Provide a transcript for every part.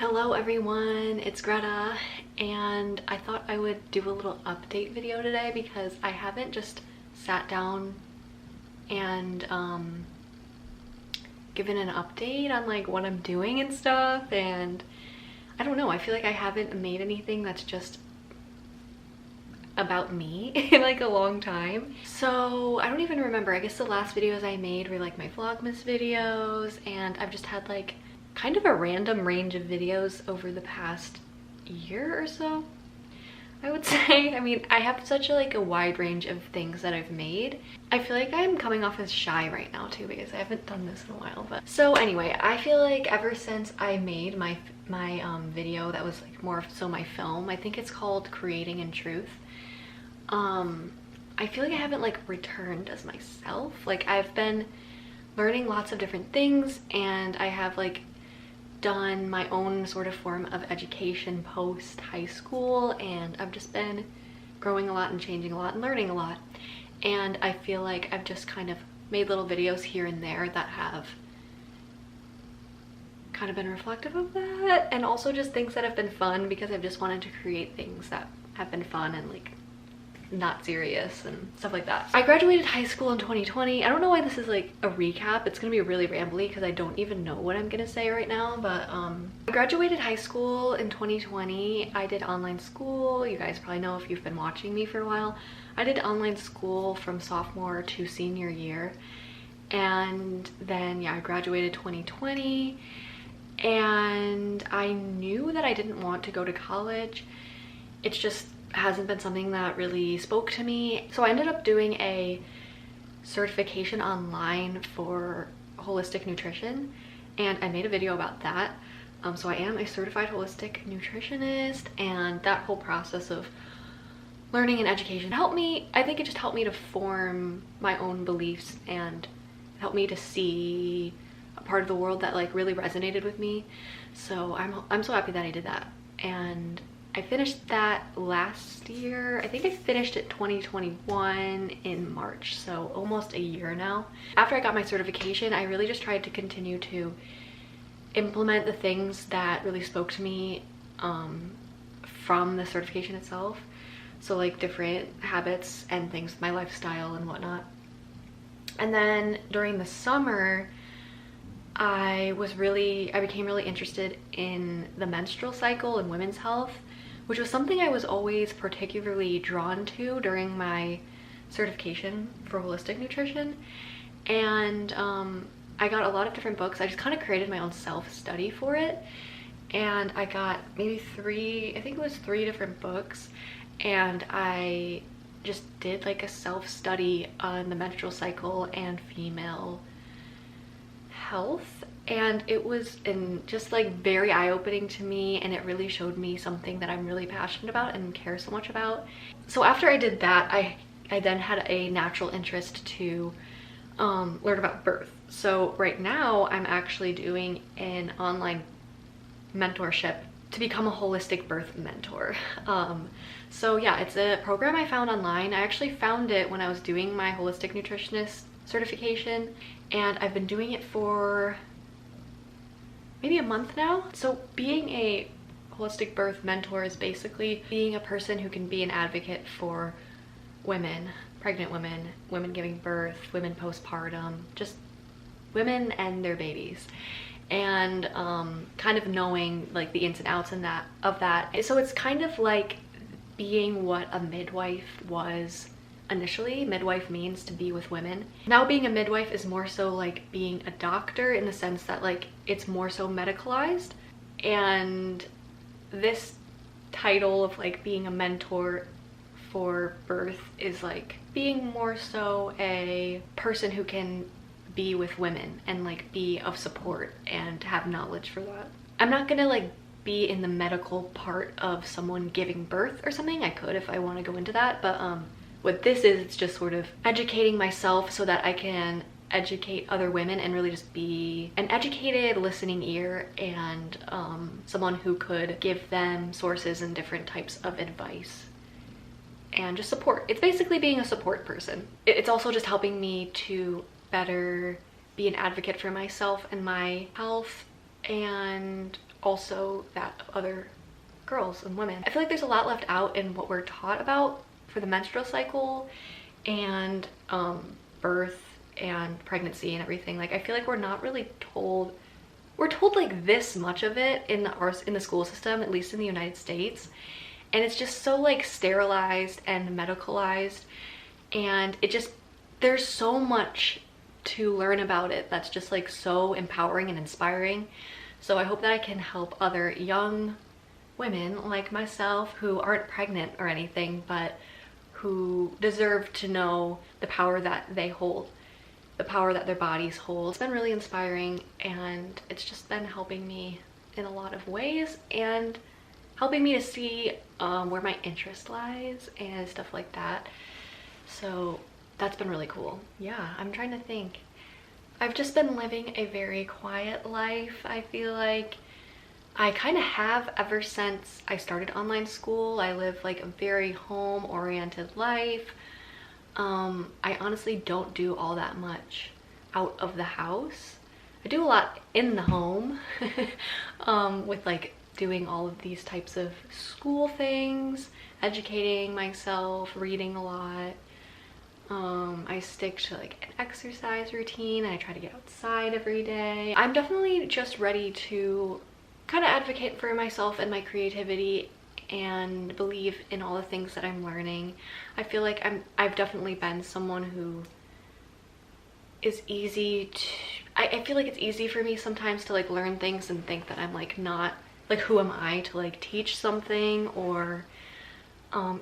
Hello everyone, it's Greta, and I thought I would do a little update video today because I haven't just sat down and given an update on like what I'm doing and stuff, and I don't know, I feel like I haven't made anything that's just about me in like a long time. So I don't even remember. I guess the last videos I made were like my Vlogmas videos, and I've just had like kind of a random range of videos over the past year or so, I would say. I mean, I have such a wide range of things that I've made. I feel like I'm coming off as shy right now too because I haven't done this in a while. But so anyway, I feel like ever since I made my video that was like more so my film, I think it's called Creating in Truth, I feel like I haven't like returned as myself. Like I've been learning lots of different things, and I have like done my own sort of form of education post high school, and I've just been growing a lot and changing a lot and learning a lot. And I feel like I've just kind of made little videos here and there that have kind of been reflective of that, and also just things that have been fun because I've just wanted to create things that have been fun and like not serious and stuff like that. I graduated high school in 2020. I don't know why this is like a recap. It's gonna be really rambly because I don't even know what I'm gonna say right now, but I graduated high school in 2020. I did online school. You guys probably know if you've been watching me for a while. I did online school from sophomore to senior year, and then yeah, I graduated 2020, and I knew that I didn't want to go to college. It's just hasn't been something that really spoke to me. So I ended up doing a certification online for holistic nutrition, and I made a video about that. So I am a certified holistic nutritionist, and that whole process of learning and education helped me. I think it just helped me to form my own beliefs and helped me to see a part of the world that like really resonated with me. So I'm so happy that I did that, and I finished that last year. I think I finished it 2021 in March, so almost a year now. After I got my certification, I really just tried to continue to implement the things that really spoke to me from the certification itself. So like different habits and things, my lifestyle and whatnot. And then during the summer, I became really interested in the menstrual cycle and women's health, which was something I was always particularly drawn to during my certification for holistic nutrition. And I got a lot of different books. I just kind of created my own self-study for it, and I got maybe three different books, and I just did like a self-study on the menstrual cycle and female health, and it was just like very eye-opening to me, and it really showed me something that I'm really passionate about and care so much about. So after I did that, I then had a natural interest to learn about birth. So right now I'm actually doing an online mentorship to become a holistic birth mentor. So yeah, it's a program I found online. I actually found it when I was doing my holistic nutritionist certification, and I've been doing it for maybe a month now. So being a holistic birth mentor is basically being a person who can be an advocate for women, pregnant women, women giving birth, women postpartum, just women and their babies, and kind of knowing like the ins and outs of that. So it's kind of like being what a midwife was initially. Midwife means to be with women. Now being a midwife is more so like being a doctor, in the sense that like it's more so medicalized, and this title of like being a mentor for birth is like being more so a person who can be with women and like be of support and have knowledge for that. I'm not gonna like be in the medical part of someone giving birth or something. I could if I want to go into that, but what this is, it's just sort of educating myself so that I can educate other women and really just be an educated listening ear, and someone who could give them sources and different types of advice and just support. It's basically being a support person. It's also just helping me to better be an advocate for myself and my health, and also that of other girls and women. I feel like there's a lot left out in what we're taught about for the menstrual cycle and birth and pregnancy and everything. Like, I feel like we're not really told, we're told like this much of it in the school system, at least in the United States, and it's just so like sterilized and medicalized, and it just, there's so much to learn about it that's just like so empowering and inspiring. So I hope that I can help other young women like myself who aren't pregnant or anything, but who deserve to know the power that they hold, the power that their bodies hold. It's been really inspiring, and it's just been helping me in a lot of ways and helping me to see where my interest lies and stuff like that. So that's been really cool. Yeah, I'm trying to think. I've just been living a very quiet life. I feel like I kind of have ever since I started online school. I live like a very home-oriented life. I honestly don't do all that much out of the house. I do a lot in the home with like doing all of these types of school things, educating myself, reading a lot. I stick to like an exercise routine, and I try to get outside every day. I'm definitely just ready to kind of advocate for myself and my creativity and believe in all the things that I'm learning. I feel like I've definitely been someone who is easy to, I feel like it's easy for me sometimes to like learn things and think that I'm like not, like who am I to like teach something or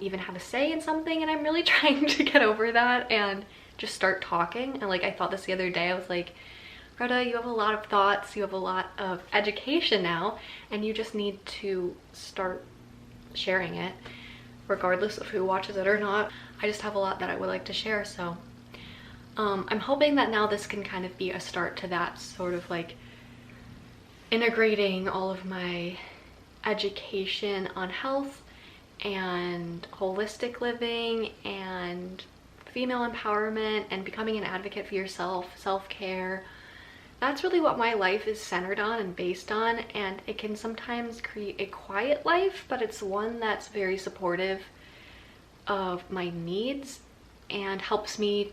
even have a say in something, and I'm really trying to get over that and just start talking. And like I thought this the other day, I was like, Greta, you have a lot of thoughts, you have a lot of education now, and you just need to start sharing it regardless of who watches it or not. I just have a lot that I would like to share, so I'm hoping that now this can kind of be a start to that, sort of like integrating all of my education on health and holistic living and female empowerment and becoming an advocate for yourself, self-care. That's really what my life is centered on and based on, and it can sometimes create a quiet life, but it's one that's very supportive of my needs and helps me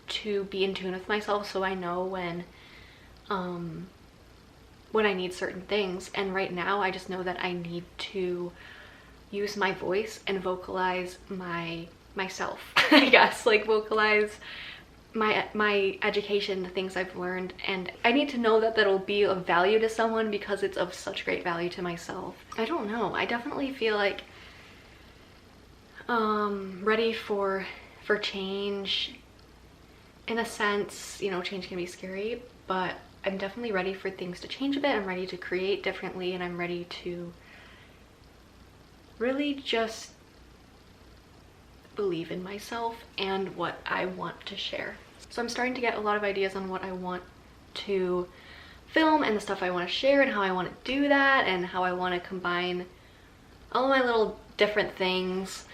to be in tune with myself, so I know when I need certain things. And right now I just know that I need to use my voice and vocalize myself I guess, like vocalize my education, the things I've learned, and I need to know that that'll be of value to someone because it's of such great value to myself. I don't know, I definitely feel like ready for change in a sense. You know, change can be scary, but I'm definitely ready for things to change a bit. I'm ready to create differently, and I'm ready to really just believe in myself and what I want to share. So I'm starting to get a lot of ideas on what I want to film and the stuff I want to share and how I want to do that and how I want to combine all my little different things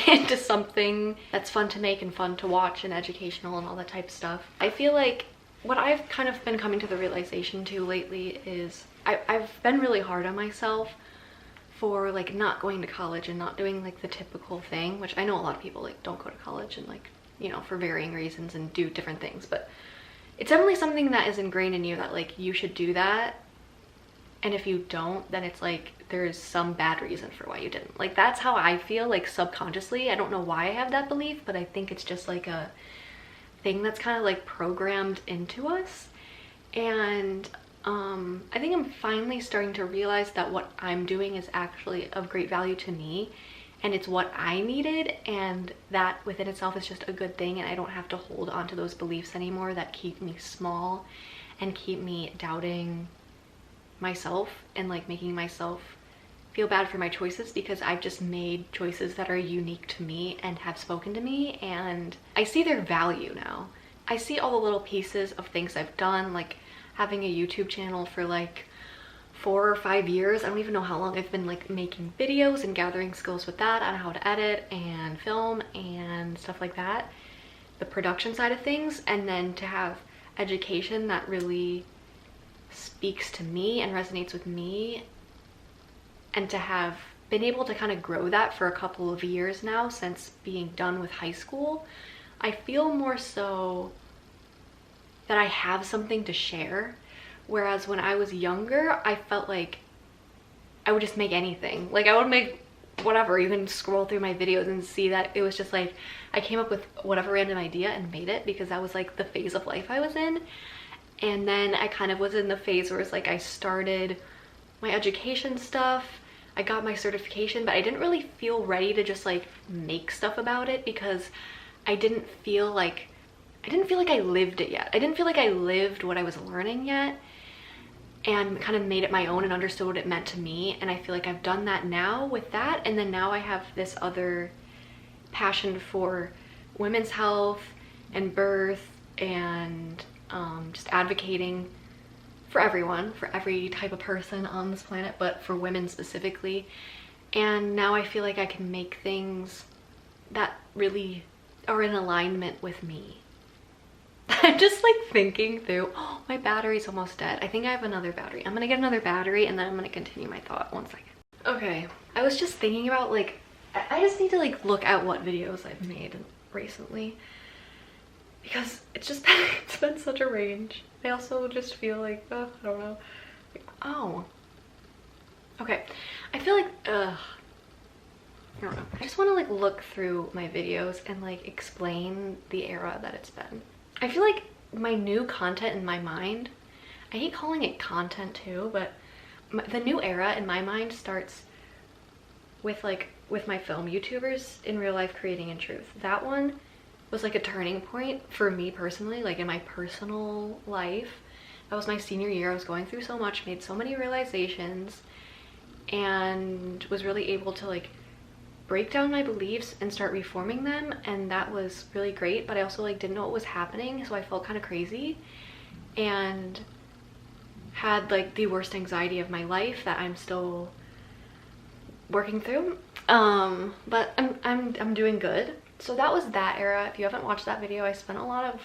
into something that's fun to make and fun to watch and educational and all that type of stuff. I feel like what I've kind of been coming to the realization to lately is I've been really hard on myself for like not going to college and not doing like the typical thing, which I know a lot of people like don't go to college and like, you know, for varying reasons and do different things, but it's definitely something that is ingrained in you that like you should do that, and if you don't, then it's like there's some bad reason for why you didn't. Like that's how I feel, like subconsciously. I don't know why I have that belief, but I think it's just like a thing that's kind of like programmed into us. And I think I'm finally starting to realize that what I'm doing is actually of great value to me, and it's what I needed, and that within itself is just a good thing, and I don't have to hold on to those beliefs anymore that keep me small and keep me doubting myself and like making myself feel bad for my choices, because I've just made choices that are unique to me and have spoken to me, and I see their value now. I see all the little pieces of things I've done, like having a YouTube channel for like 4 or 5 years. I don't even know how long I've been like making videos and gathering skills with that on how to edit and film and stuff like that, the production side of things, and then to have education that really speaks to me and resonates with me, and to have been able to kind of grow that for a couple of years now since being done with high school, I feel more so that I have something to share. Whereas when I was younger, I felt like I would just make anything. Like I would make whatever. You can scroll through my videos and see that it was just like I came up with whatever random idea and made it, because that was like the phase of life I was in. And then I kind of was in the phase where it's like I started my education stuff, I got my certification, but I didn't really feel ready to just like make stuff about it, because I didn't feel like I lived it yet. I didn't feel like I lived what I was learning yet and kind of made it my own and understood what it meant to me. And I feel like I've done that now with that. And then now I have this other passion for women's health and birth, and just advocating for everyone, for every type of person on this planet, but for women specifically. And now I feel like I can make things that really are in alignment with me. I'm just like thinking through, oh, my battery's almost dead. I think I have another battery. I'm gonna get another battery and then I'm gonna continue my thought. 1 second. Okay, I was just thinking about like, I just need to like look at what videos I've made recently, because it's just been, it's been such a range. I also just feel like, I don't know. Like, oh. Okay, I feel like, I don't know. I just want to like look through my videos and like explain the era that it's been. I feel like my new content in my mind, I hate calling it content too, but the new era in my mind starts with my film YouTubers in real life creating in truth. That one was like a turning point for me personally, like in my personal life. That was my senior year. I was going through so much, made so many realizations, and was really able to like break down my beliefs and start reforming them, and that was really great. But I also like didn't know what was happening, so I felt kind of crazy and had like the worst anxiety of my life that I'm still working through, but I'm doing good. So that was that era. If you haven't watched that video, I spent a lot of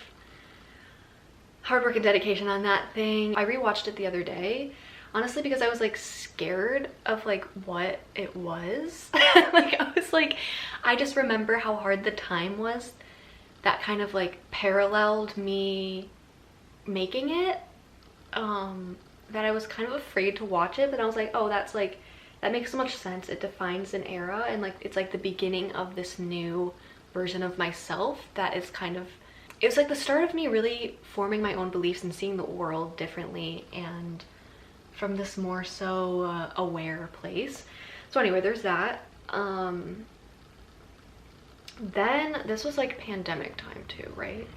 hard work and dedication on that thing. I rewatched it the other day, honestly, because I was like scared of like what it was. Like I was like, I just remember how hard the time was that kind of like paralleled me making it, that I was kind of afraid to watch it. But I was like, oh, that's like, that makes so much sense. It defines an era, and like it's like the beginning of this new version of myself that is kind of, it was like the start of me really forming my own beliefs and seeing the world differently, and from this more so aware place. So anyway, there's that. Then this was like pandemic time too, right?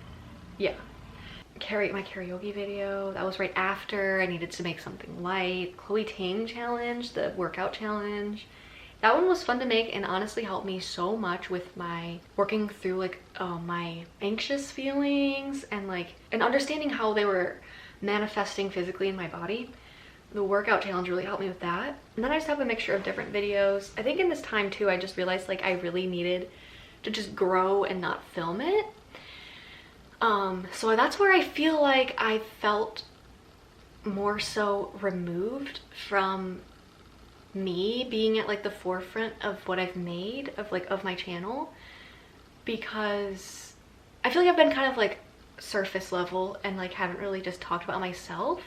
Yeah. My karaoke video, that was right after I needed to make something light. Chloe Ting challenge, the workout challenge. That one was fun to make and honestly helped me so much with my working through like my anxious feelings and understanding how they were manifesting physically in my body. The workout challenge really helped me with that. And then I just have a mixture of different videos. I think in this time too, I just realized like I really needed to just grow and not film it. So that's where I feel like I felt more so removed from me being at like the forefront of what I've made of my channel, because I feel like I've been kind of like surface level and like haven't really just talked about myself.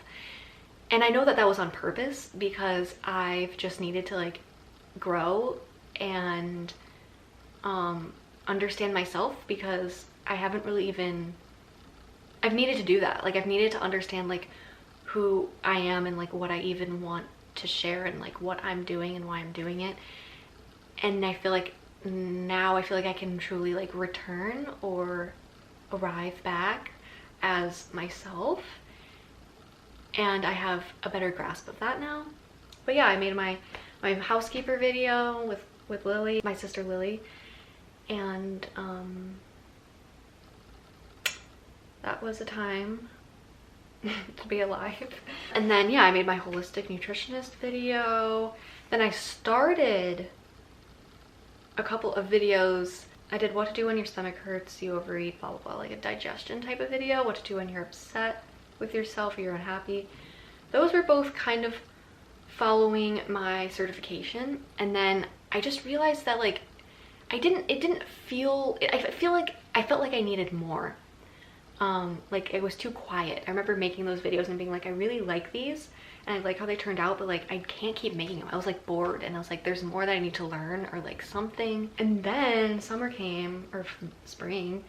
And I know that that was on purpose, because I've just needed to like grow and understand myself, because I haven't really even, I've needed to do that. Like I've needed to understand like who I am and like what I even want to share and like what I'm doing and why I'm doing it. And I feel like now I feel like I can truly like return or arrive back as myself, and I have a better grasp of that now. But yeah, I made my housekeeper video with Lily, my sister Lily, and that was a time to be alive. And then yeah, I made my holistic nutritionist video. Then I started a couple of videos. I did what to do when your stomach hurts, you overeat, blah blah blah, like a digestion type of video. What to do when you're upset with yourself or you're unhappy. those were both kind of following my certification. And then I just realized that like I felt like I needed more. Like it was too quiet. I remember making those videos and being like, I really like these and I like how they turned out, but like I can't keep making them. I was like bored and I was like, there's more that I need to learn or like something. And then summer came, or spring,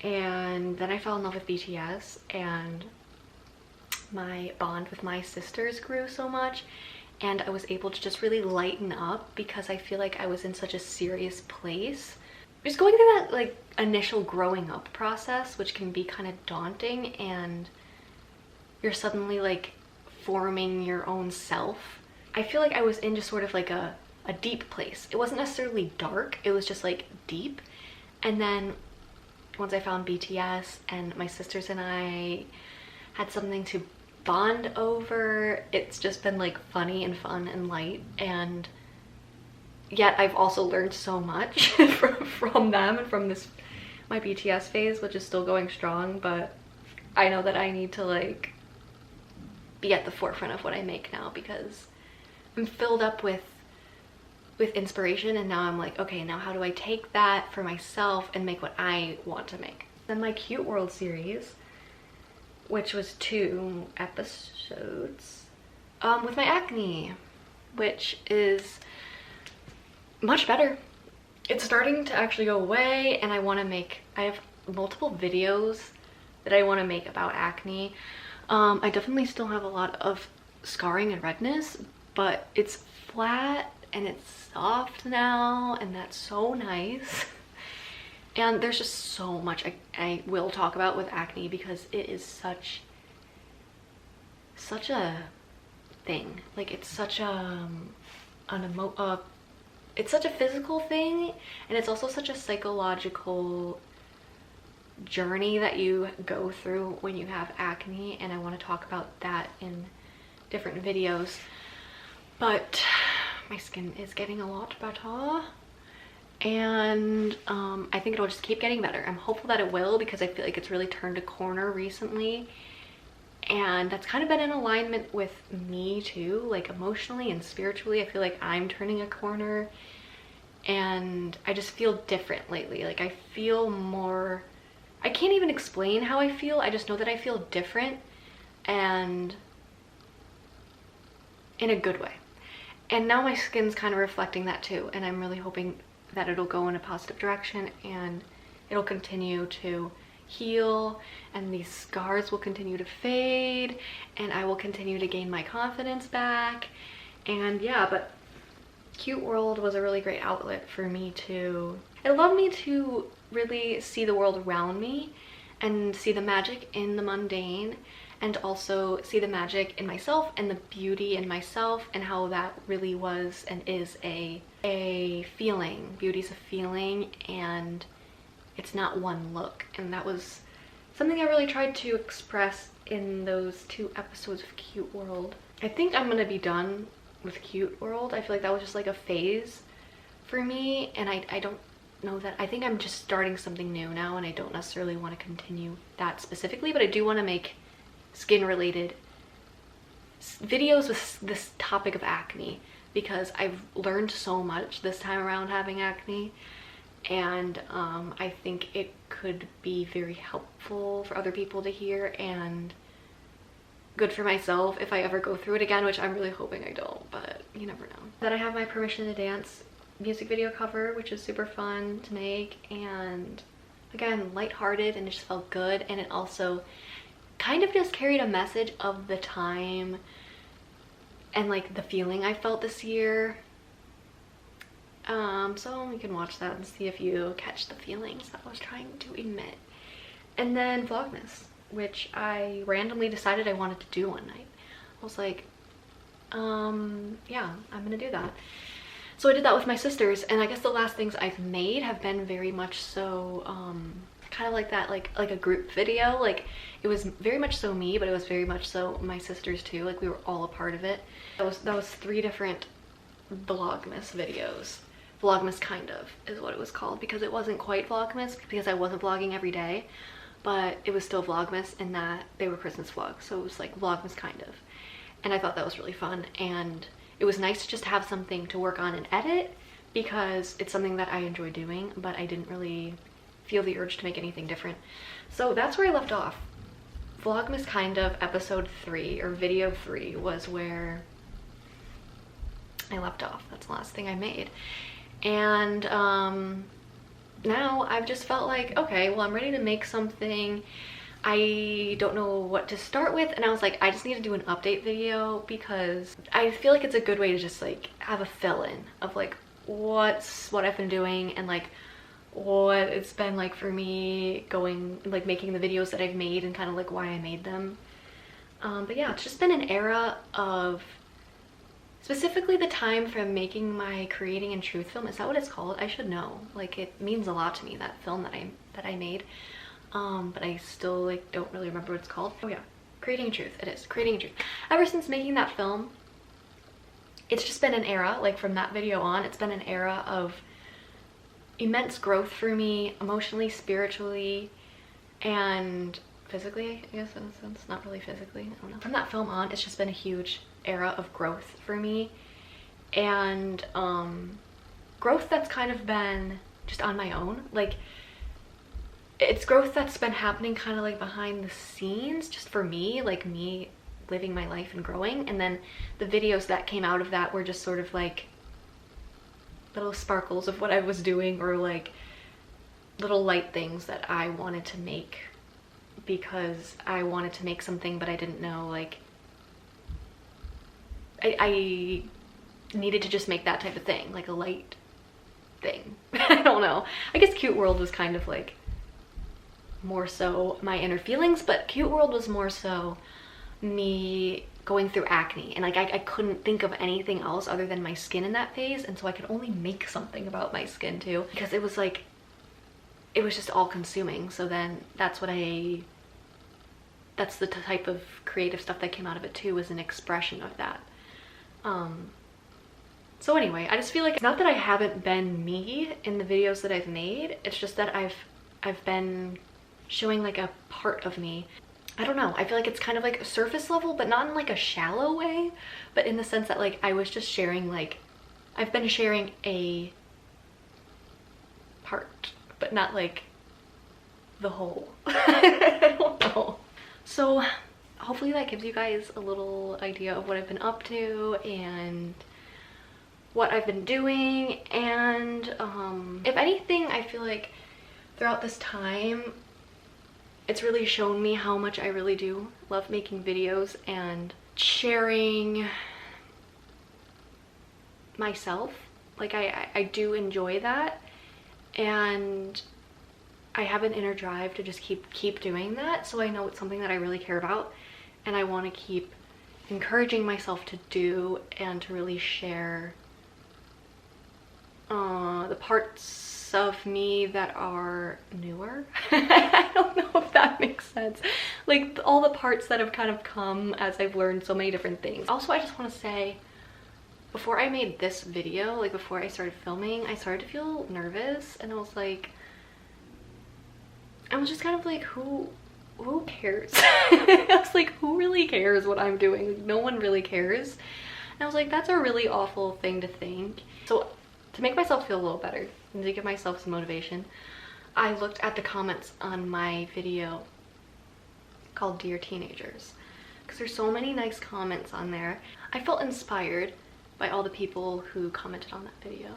and then I fell in love with BTS, and my bond with my sisters grew so much, and I was able to just really lighten up because I feel like I was in such a serious place. Just going through that like initial growing up process, which can be kind of daunting, and you're suddenly like forming your own self. I feel like I was in just sort of like a deep place. It wasn't necessarily dark, it was just like deep. And then once I found BTS and my sisters and I had something to bond over, it's just been like funny and fun and light, and yet I've also learned so much from them and from this my BTS phase, which is still going strong. But I know that I need to like be at the forefront of what I make now, because I'm filled up with inspiration, and now I'm like, okay, now how do I take that for myself and make what I want to make? Then my Cute World series, which was 2 episodes, with my acne, which is much better. It's starting to actually go away, and I have multiple videos that I want to make about acne. I definitely still have a lot of scarring and redness, but it's flat and it's soft now, and that's so nice. And there's just so much I will talk about with acne, because it is such a thing. Like it's such it's such a physical thing, and it's also such a psychological journey that you go through when you have acne, and I want to talk about that in different videos. But my skin is getting a lot better, and I think it'll just keep getting better. I'm hopeful that it will, because I feel like it's really turned a corner recently, and that's kind of been in alignment with me too, like emotionally and spiritually. I feel like I'm turning a corner, and I just feel different lately. Like I feel more, I can't even explain how I feel, I just know that I feel different, and in a good way. And now my skin's kind of reflecting that too, and I'm really hoping that it'll go in a positive direction, and it'll continue to heal, and these scars will continue to fade, and I will continue to gain my confidence back. And yeah, but Cute World was a really great outlet for me to, it allowed me to really see the world around me and see the magic in the mundane, and also see the magic in myself and the beauty in myself, and how that really was and is a feeling. Beauty's a feeling, and it's not one look. And that was something I really tried to express in those 2 episodes of Cute World. I think I'm gonna be done with Cute World. I feel like that was just like a phase for me, and I don't know that, I think I'm just starting something new now, and I don't necessarily want to continue that specifically, but I do want to make skin related videos with this topic of acne, because I've learned so much this time around having acne, and I think it could be very helpful for other people to hear, and good for myself if I ever go through it again, which I'm really hoping I don't, but you never know. Then I have my Permission to Dance music video cover, which is super fun to make, and again, lighthearted, and it just felt good, and it also kind of just carried a message of the time and like the feeling I felt this year. So you can watch that and see if you catch the feelings that I was trying to emit. And then Vlogmas, which I randomly decided I wanted to do one night. I was like, yeah, I'm gonna do that. So I did that with my sisters, and I guess the last things I've made have been very much so kind of like that, like a group video. Like it was very much so me, but it was very much so my sisters too. Like we were all a part of it. That was 3 different Vlogmas videos. Vlogmas kind of is what it was called, because it wasn't quite Vlogmas because I wasn't vlogging every day, but it was still Vlogmas in that they were Christmas vlogs, so it was like Vlogmas kind of. and I thought that was really fun, and it was nice to just have something to work on and edit because it's something that I enjoy doing, but I didn't really feel the urge to make anything different. So that's where I left off. Vlogmas kind of episode 3 or video 3 was where I left off. That's the last thing I made. And now I've just felt like, okay, well, I'm ready to make something. I don't know what to start with, and I was like, I just need to do an update video because I feel like it's a good way to just like have a fill-in of like what I've been doing and like what it's been like for me going, like making the videos that I've made and kind of like why I made them. But yeah, it's just been an era of, specifically the time from making my Creating in Truth film. Is that what it's called? I should know. Like, it means a lot to me, that film that I made. But I still like don't really remember what it's called. Oh yeah, Creating in Truth. It is Creating in Truth. Ever since making that film, it's just been an era, like from that video on, it's been an era of immense growth for me, emotionally, spiritually, and physically, I guess in a sense. Not really physically, I don't know. From that film on, it's just been a huge era of growth for me, and growth that's kind of been just on my own. Like, it's growth that's been happening kind of like behind the scenes, just for me, like me living my life and growing. And then the videos that came out of that were just sort of like little sparkles of what I was doing, or like little light things that I wanted to make because I wanted to make something, but I didn't know, like I needed to just make that type of thing, like a light thing. I don't know. I guess Cute World was kind of like more so my inner feelings, but Cute World was more so me going through acne, and like I couldn't think of anything else other than my skin in that phase, and so I could only make something about my skin too, because it was like, it was just all consuming. So then that's the type of creative stuff that came out of it too, was an expression of that. So anyway, I just feel like it's not that I haven't been me in the videos that I've made, it's just that I've been showing like a part of me. I don't know, I feel like it's kind of like a surface level, but not in like a shallow way, but in the sense that like I was just sharing, like I've been sharing a part, but not like the whole. I don't know. So hopefully that gives you guys a little idea of what I've been up to and what I've been doing. And if anything, I feel like throughout this time it's really shown me how much I really do love making videos and sharing myself. Like I do enjoy that, and I have an inner drive to just keep doing that. So I know it's something that I really care about, and I want to keep encouraging myself to do and to really share the parts of me that are newer. I don't know if that makes sense. Like all the parts that have kind of come as I've learned so many different things. Also, I just want to say, before I made this video, like before I started filming, I started to feel nervous, and I was just kind of like, who cares? I was like, who really cares what I'm doing? Like, no one really cares. And I was like, that's a really awful thing to think. So to make myself feel a little better and to give myself some motivation, I looked at the comments on my video called Dear Teenagers, because there's so many nice comments on there. I felt inspired by all the people who commented on that video,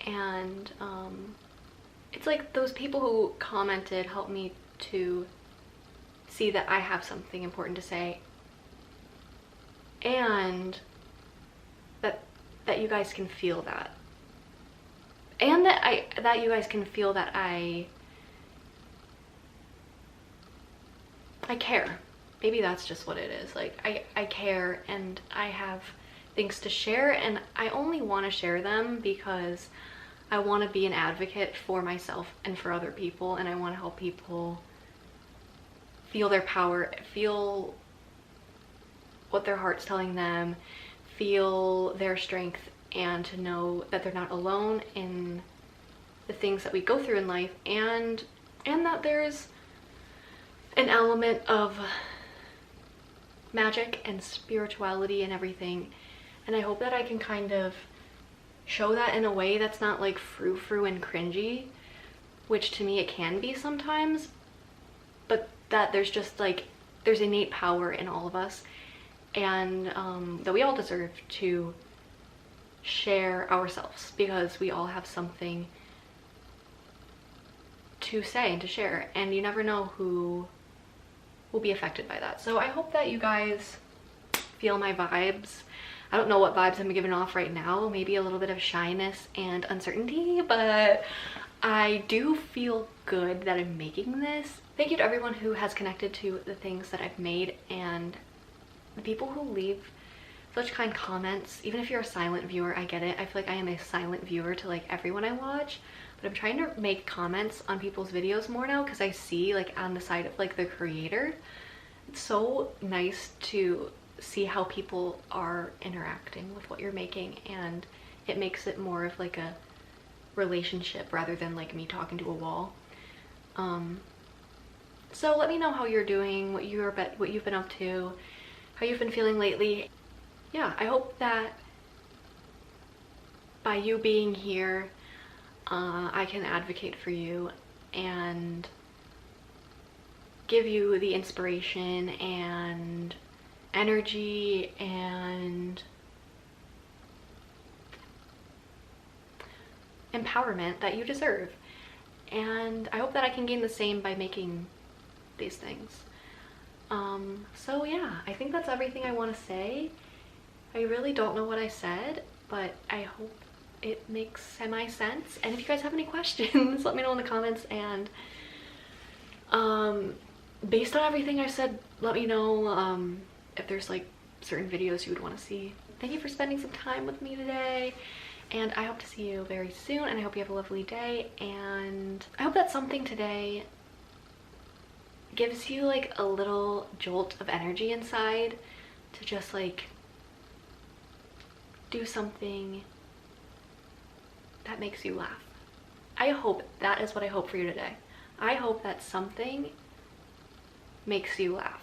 and it's like those people who commented helped me to see that I have something important to say, and that you guys can feel that, and that you guys can feel that I care. Maybe that's just what it is. Like I care, and I have things to share, and I only want to share them because I want to be an advocate for myself and for other people, and I want to help people feel their power, feel what their heart's telling them, feel their strength, and to know that they're not alone in the things that we go through in life, and that there's an element of magic and spirituality and everything. And I hope that I can kind of show that in a way that's not like frou-frou and cringy, which to me it can be sometimes, but that there's just like, there's innate power in all of us, and that we all deserve to share ourselves, because we all have something to say and to share, and you never know who will be affected by that. So I hope that you guys feel my vibes. I don't know what vibes I'm giving off right now, maybe a little bit of shyness and uncertainty, but I do feel good that I'm making this. Thank you to everyone who has connected to the things that I've made, and the people who leave such kind comments. Even if you're a silent viewer, I get it. I feel like I am a silent viewer to like everyone I watch, but I'm trying to make comments on people's videos more now, because I see like on the side of like the creator. It's so nice to see how people are interacting with what you're making, and it makes it more of like a relationship rather than like me talking to a wall. So let me know how you're doing, what you've been up to, how you've been feeling lately. Yeah, I hope that by you being here, I can advocate for you and give you the inspiration and energy and empowerment that you deserve. And I hope that I can gain the same by making these things. So yeah, I think that's everything I want to say. I really don't know what I said, but I hope it makes semi-sense. And if you guys have any questions, let me know in the comments. And based on everything I said, let me know if there's like certain videos you would want to see. Thank you for spending some time with me today, and I hope to see you very soon, and I hope you have a lovely day. And I hope that something today gives you like a little jolt of energy inside to just like do something that makes you laugh. I hope that is what I hope for you today. I hope that something makes you laugh.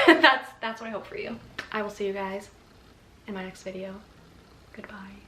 That's what I hope for you. I will see you guys in my next video. Goodbye.